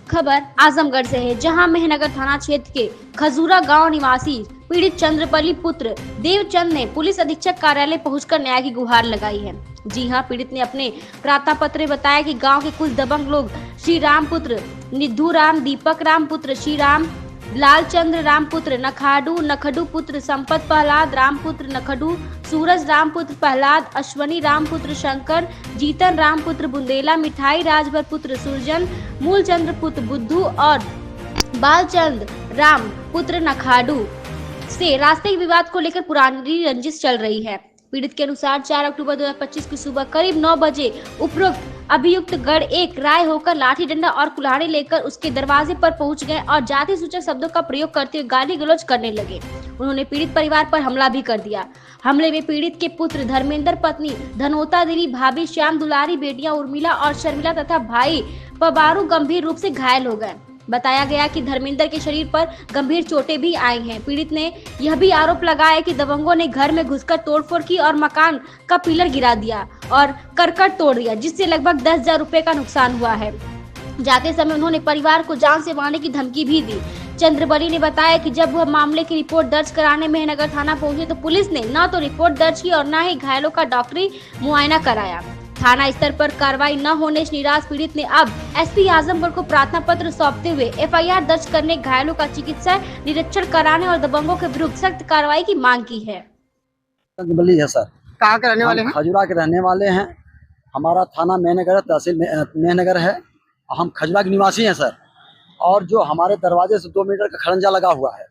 खबर आजमगढ़ से है, जहां मेहनगर थाना क्षेत्र के खजूरा गांव निवासी पीड़ित चंद्रपली पुत्र देवचंद ने पुलिस अधीक्षक कार्यालय पहुंचकर न्याय की गुहार लगाई है। जी हां, पीड़ित ने अपने प्रार्थना पत्र में बताया कि गांव के कुछ दबंग लोग श्री राम पुत्र निधु राम, दीपक राम पुत्र श्री राम, लालचंद्र राम पुत्र नखाडू, नखडू पुत्र संपत प्रहलाद राम पुत्र नखडू, सूरज राम पुत्र प्रहलाद, अश्वनी राम पुत्र शंकर, जीतन राम पुत्र बुंदेला, मिठाई राजभर पुत्र सुरजन, मूलचंद्र पुत्र बुद्धू और बालचंद राम पुत्र नखाडू से रास्ते विवाद को लेकर पुरानी रंजिश चल रही है। पीड़ित के अनुसार 4 अक्टूबर 2025 की सुबह करीब 9 बजे उपरोक्त अभियुक्त गढ़ एक राय होकर लाठी डंडा और कुल्हाड़ी लेकर उसके दरवाजे पर पहुंच गए और जाति सूचक शब्दों का प्रयोग करते हुए गाली गलौज करने लगे। उन्होंने पीड़ित परिवार पर हमला भी कर दिया। हमले में पीड़ित के पुत्र धर्मेंद्र, पत्नी धनोता देवी, भाभी श्याम दुलारी, बेटियां उर्मिला और शर्मिला तथा भाई पबारू गंभीर रूप से घायल हो गए। बताया गया कि धर्मेंद्र के शरीर पर गंभीर चोटें भी आई हैं। पीड़ित ने यह भी आरोप लगाया कि दबंगों ने घर में घुसकर तोड़फोड़ की और मकान का पिलर गिरा दिया और करकट तोड़ दिया, जिससे लगभग 10,000 रुपए का नुकसान हुआ है। जाते समय उन्होंने परिवार को जान से मारने की धमकी भी दी। चंद्रबली ने बताया कि जब वह मामले की रिपोर्ट दर्ज कराने मेहनगर थाना पहुंचे तो पुलिस ने न तो रिपोर्ट दर्ज की और न ही घायलों का डॉक्टरी मुआयना कराया। थाना स्तर पर कार्रवाई न होने से निराश पीड़ित ने अब एसपी आजमगढ़ को प्रार्थना पत्र सौंपते हुए एफआईआर दर्ज करने, घायलों का चिकित्सा निरीक्षण कराने और दबंगों के विरुद्ध सख्त कार्रवाई की मांग की है। चंद्रबली है सर। कहाँ के रहने वाले हैं? खजुरा के रहने वाले हैं। हमारा थाना मेहनगर, तहसील मेहनगर है। हम खजुरा के निवासी हैं सर। और जो हमारे दरवाजे से 2 मीटर का खड़ंजा लगा हुआ है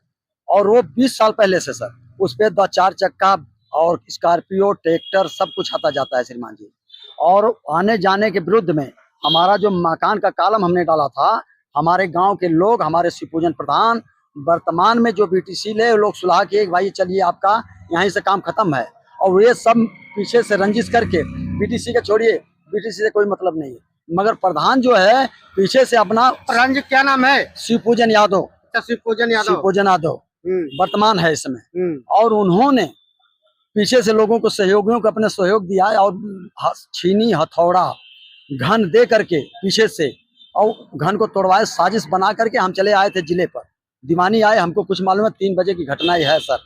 और वो 20 साल पहले से सर उस पे 4 चक्का और स्कॉर्पियो, ट्रैक्टर सब कुछ आता जाता है श्रीमान जी। और आने जाने के विरुद्ध में हमारा जो मकान का कॉलम हमने डाला था, हमारे गांव के लोग, हमारे शिवपूजन प्रधान, वर्तमान में जो बीटीसी ले लोग सुलह किए, भाई चलिए आपका यहीं से काम खत्म है। और ये सब पीछे से रंजिश करके, बीटीसी का छोड़िए, बीटीसी से कोई मतलब नहीं है, मगर प्रधान जो है पीछे से अपना प्रधान जी क्या नाम है? शिवपूजन यादव। शिवपूजन यादव। शिवपूजन यादव वर्तमान है इसमें। और उन्होंने पीछे से लोगों को, सहयोगियों को अपने सहयोग दिया और छीनी, हथौड़ा, घन दे करके पीछे से और घन को तोड़वाए, साजिश बना करके हम चले आए थे जिले पर। दीवानी आए, हमको कुछ मालूम है 3 बजे की घटना ही है सर।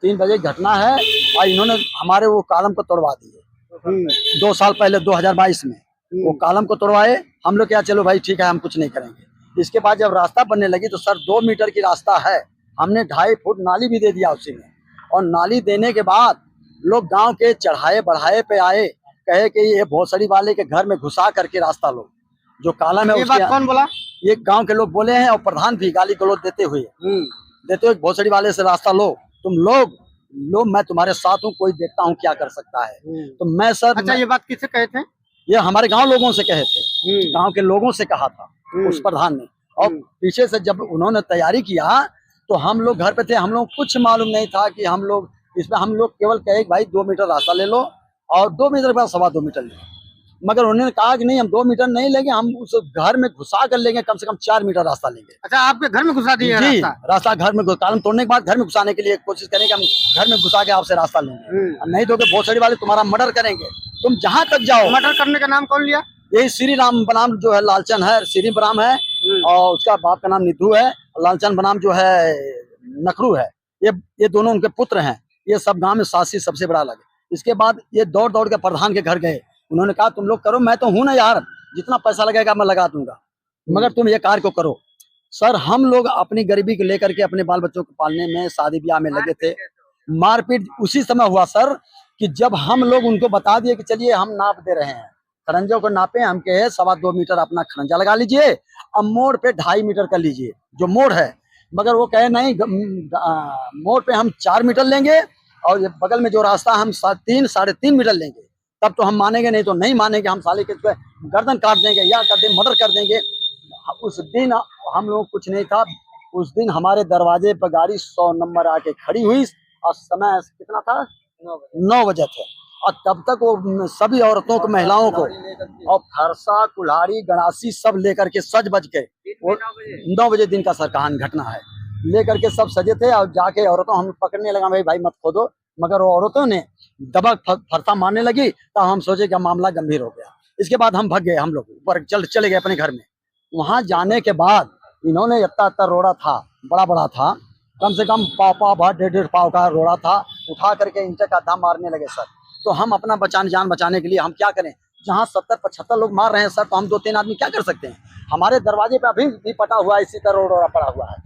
3 बजे की घटना है और इन्होंने हमारे वो कॉलम को तोड़वा दिए 2 साल पहले 2022 में। वो कॉलम को तोड़वाए, हम लोग क्या चलो भाई ठीक है हम कुछ नहीं करेंगे। इसके बाद जब रास्ता बनने लगी तो सर 2 मीटर की रास्ता है, हमने 2.5 फुट नाली भी दे दिया उसी में। और नाली देने के बाद लोग गांव के चढ़ाए बढ़ाए पे आए, कहे कि ये भोसड़ी वाले के घर में घुसा करके रास्ता लो, जो कॉलम है। ये बात कौन बोला? ये गांव के लोग बोले हैं और प्रधान भी गाली गलौज देते हुए भोसड़ी वाले से रास्ता लो, तुम लो, मैं तुम्हारे साथ हूँ, कोई देखता हूँ क्या कर सकता है। तो मैं सर, अच्छा, ये बात किससे कहे थे? ये हमारे गांव लोगों से कहे थे, गांव के लोगों से कहा था उस प्रधान ने। और पीछे से जब उन्होंने तैयारी किया तो हम लोग घर पे थे, हम लोग कुछ मालूम नहीं था कि हम लोग इसमें, हम लोग केवल कहे भाई 2 मीटर रास्ता ले लो और 2 मीटर के बाद 2.25 मीटर ले। मगर उन्होंने कहा कि नहीं, हम 2 मीटर नहीं लेंगे, हम उस घर में घुसा कर लेंगे, कम से कम 4 मीटर रास्ता लेंगे। अच्छा, आपके घर में घुसा दिया? जी, रास्ता घर में, कॉलम तोड़ने के बाद घर में घुसाने के लिए कोशिश करेंगे, हम घर में घुसा के आपसे रास्ता लेंगे, नहीं तो भोसड़ी वाले तुम्हारा मर्डर करेंगे, तुम जहाँ तक जाओ। मर्डर करने का नाम कौन लिया? यही श्री राम बनाम जो है लालचंद है, श्री बनाम है और उसका बाप का नाम निधु है, लालचंद बनाम जो है नखरू है। ये दोनों उनके पुत्र हैं। ये सब गांव में सासी सबसे बड़ा लगे। इसके बाद ये दौड़ दौड़ के प्रधान के घर गए। उन्होंने कहा तुम लोग करो, मैं तो हूं ना यार, जितना पैसा लगेगा मैं लगा दूंगा, मगर तुम ये कार्य को करो। सर हम लोग अपनी गरीबी को लेकर के अपने बाल बच्चों को पालने में, शादी ब्याह में लगे थे। मारपीट उसी समय हुआ सर कि जब हम लोग उनको बता दिए कि चलिए हम नाप दे रहे हैं, खरंजों को नापे, हम कहे 2.25 मीटर अपना खरंजा लगा लीजिए, अब मोड़ पे 2.5 मीटर कर लीजिए जो मोड़ है। मगर वो कहे नहीं, मोड़ पे हम 4 मीटर लेंगे और ये बगल में जो रास्ता हम 3-3.5 मीटर लेंगे, तब तो हम मानेंगे, नहीं तो नहीं मानेंगे, हम साले के गर्दन काट देंगे या कर देंगे, मर्डर कर देंगे। उस दिन हम लोग कुछ नहीं था। उस दिन हमारे दरवाजे पर गाड़ी 100 नंबर आके खड़ी हुई और समय कितना था? 9 बजे थे। और तब तक वो सभी औरतों को, महिलाओं को और फरसा, कुल्हाड़ी, गणासी सब लेकर के सज बज के, 9 बजे दिन का सर कहानी घटना है, लेकर के सब सजे थे। और जाके औरतों हम पकड़ने लगा, भाई मत खोदो, मगर वो औरतों ने दबक फरसा मारने लगी। तो हम सोचे कि मामला गंभीर हो गया। इसके बाद हम भाग गए, हम लोग ऊपर चले गए अपने घर में। वहां जाने के बाद इन्होंने इतना रोड़ा था, बड़ा बड़ा था, कम से कम पाव भर 1.5 पाव का रोड़ा था, उठा करके इनके काधा मारने लगे सर। तो हम अपना जान बचाने के लिए हम क्या करें? जहाँ 70-75 लोग मार रहे हैं सर, तो हम 2-3 आदमी क्या कर सकते हैं? हमारे दरवाजे पे अभी भी पटा हुआ है, इसी तरह रोड़ा पड़ा हुआ है।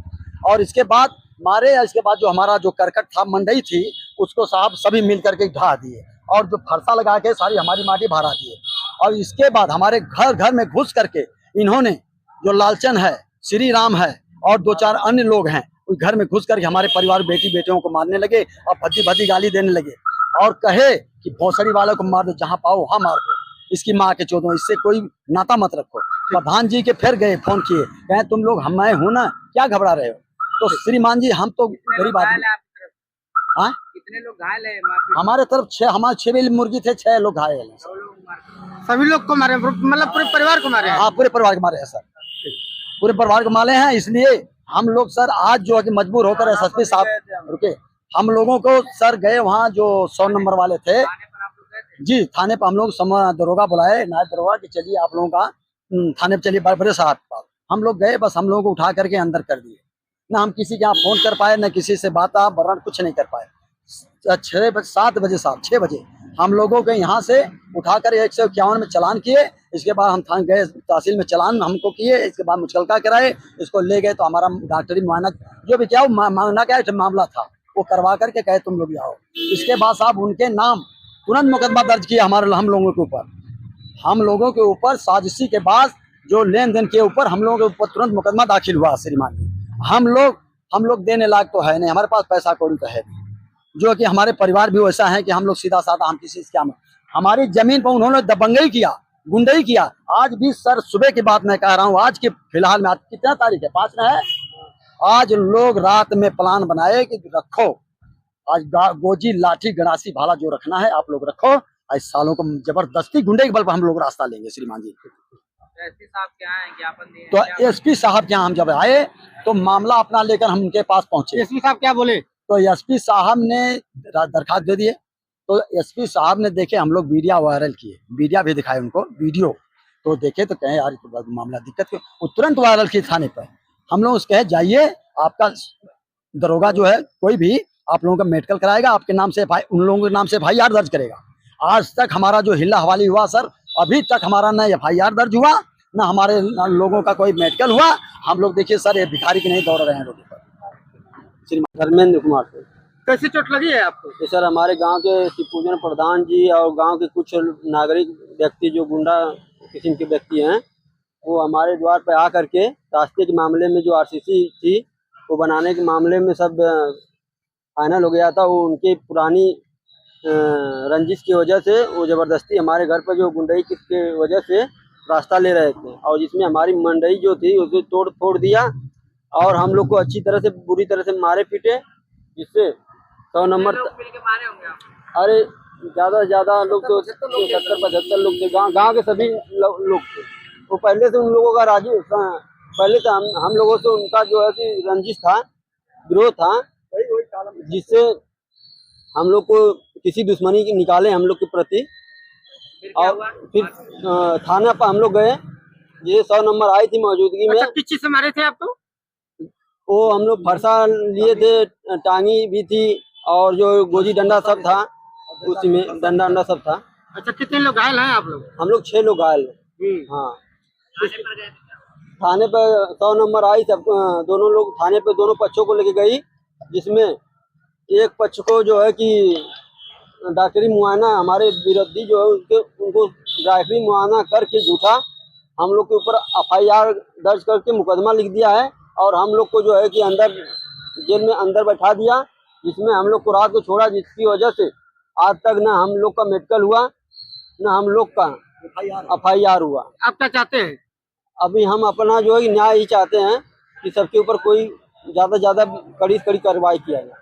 और इसके बाद मारे, इसके बाद जो हमारा जो करकट था, मंडई थी, उसको साहब सभी मिल करके ढा दिए और जो फरसा लगा के सारी हमारी माटी भरा दिए। और इसके बाद हमारे घर में घुस करके इन्होंने जो लालचन है, श्री राम है और 2-4 अन्य लोग हैं, उस घर में घुस करके हमारे परिवार बेटी बेटियों को मारने लगे और भद्दी गाली देने लगे और कहे कि भोसड़ी वालों को मार दो, जहाँ पाओ वहाँ मार दो, इसकी माँ के चौदह, इससे कोई नाता मत रखो। प्रधान जी के फिर गए, फोन किए, कहे तुम लोग हम मैं हूं ना, क्या घबरा रहे हो? तो श्रीमान जी हम तो गरीब आदमी। हाँ, कितने लोग घायल है? हमारे तरफ 6, हमारे 6 मुर्गी थे, 6 लोग घायल हैं। सभी लोग को मारे, मतलब पूरे परिवार को मारे? हाँ, पूरे परिवार को मारे हैं सर, पूरे परिवार को मारे हैं। इसलिए हम लोग सर आज जो है कि मजबूर होकर एसएसपी साहब रुके, हम लोगों को सर गए वहाँ जो 100 नंबर वाले थे जी, थाने पर हम लोग दरोगा बुलाए, नायब दरोगा कि चलिए आप लोगों का थाने पर चलिए बड़े साहब के पास। हम लोग गए, बस हम लोगों को उठा करके अंदर कर दिए। ना हम किसी के यहाँ फोन कर पाए, ना किसी से बात बर्रान कुछ नहीं कर पाए। 6 बजे हम लोगों के यहाँ से उठाकर 151 में चालान किए। इसके बाद हम थाने गए, तहसील में चालान हमको किए। इसके बाद मुचलका कराए, इसको ले गए तो हमारा डॉक्टरी मुआयना जो भी क्या मांगना क्या मामला था वो करवा करके कहे तुम लोग आओ। इसके बाद साहब उनके नाम तुरंत मुकदमा दर्ज किया हम लोगों के ऊपर। हम लोगों के ऊपर साजिशी के बाद जो लेन देन के ऊपर हम लोगों के ऊपर तुरंत मुकदमा दाखिल हुआ श्रीमान जी। हम लोग देने लायक तो है नहीं, हमारे पास पैसा कौड़ी तो है नहीं, जो कि हमारे परिवार भी वैसा है कि हम लोग सीधा साधा हम किसी से क्या, हमारी जमीन पर उन्होंने दबंगई किया, गुंडई किया। आज भी सर सुबह की बात मैं कह रहा हूँ, आज के फिलहाल में, आज कितना तारीख है? 5 ना है। आज लोग रात में प्लान बनाए कि रखो आज गोजी लाठी गड़ासी भाला जो रखना है आप लोग रखो, आज सालों को जबरदस्ती गुंडे के बल पर हम लोग रास्ता लेंगे श्रीमान जी। एसपी साहब क्या है, ज्ञापन दिए? तो एसपी साहब के यहाँ हम जब आए तो मामला अपना लेकर हम उनके पास पहुंचे। एसपी साहब क्या बोले? तो एसपी साहब ने दरखास्त दे दिए। तो एसपी साहब ने देखे, हम लोग वीडियो वायरल किए, वीडियो भी दिखाए उनको, वीडियो तो देखे तो कहे यार तो मामला दिक्कत क्यों, वो तुरंत वायरल किए थाने पर। हम लोग उसके जाइए, आपका दरोगा जो है कोई भी आप लोगों का मेडिकल कराएगा, आपके नाम से उन लोगों के नाम से FIR दर्ज करेगा। आज तक हमारा जो हिल्ला हवाली हुआ सर, अभी तक हमारा न FIR दर्ज हुआ, ना हमारे लोगों का कोई मेडिकल हुआ। हम लोग देखिए सर, ये भिखारी की नहीं दौड़ रहे हैं रोड पर। धर्मेंद्र कुमार से। कैसी चोट लगी है आपको? तो सर हमारे गांव के शिवपूजन प्रधान जी और गांव के कुछ नागरिक व्यक्ति जो गुंडा किस्म के व्यक्ति हैं, वो हमारे द्वार पर आकर के रास्ते के मामले में जो RCC थी वो बनाने के मामले में सब फाइनल हो गया था। वो उनकी पुरानी रंजिश की वजह से वो ज़बरदस्ती हमारे घर पर जो गुंडई की वजह से रास्ता ले रहे थे, और जिसमें हमारी मंडई जो थी उसको तोड़ फोड़ दिया और हम लोग को अच्छी तरह से बुरी तरह से मारे पीटे, जिससे 100 नंबर मारे होंगे आप? अरे ज़्यादा से ज़्यादा लोग तो 70-75 लोग थे, गांव के सभी लोग थे। वो पहले से उन लोगों का पहले से हम लोगों से उनका जो है कि रंजिश था, विरोध था, जिससे हम लोग को किसी दुश्मनी की निकाले हम लोग के प्रति। और फिर थाना पर हम लोग गए, ये 100 नंबर आई थी मौजूदगी में। अच्छा, किस चीज से मारे थे आपको? वो हम लोग फरसा लिए थे, टांगी भी थी और जो गोजी डंडा सब था, उसी में डंडा सब था। अच्छा, कितने लोग घायल हैं आप लोग? हम लोग 6 लोग घायल हैं। हाँ, थाने पर 100 नंबर आई, सब दोनों लोग थाने पे दोनों पक्षों को लेके गई, जिसमें एक पक्ष को जो है कि डॉक्टरी मुआयना हमारे विरोधी जो है उनको डॉक्टरी मुआयना करके झूठा हम लोग के ऊपर FIR दर्ज करके मुकदमा लिख दिया है, और हम लोग को जो है कि अंदर जेल में अंदर बैठा दिया, जिसमें हम लोग को रात को छोड़ा, जिसकी वजह से आज तक ना हम लोग का मेडिकल हुआ, ना हम लोग का FIR हुआ। आप क्या चाहते हैं? अभी हम अपना जो है न्याय ही चाहते हैं कि सबके ऊपर कोई ज़्यादा कड़ी कार्रवाई किया जाए।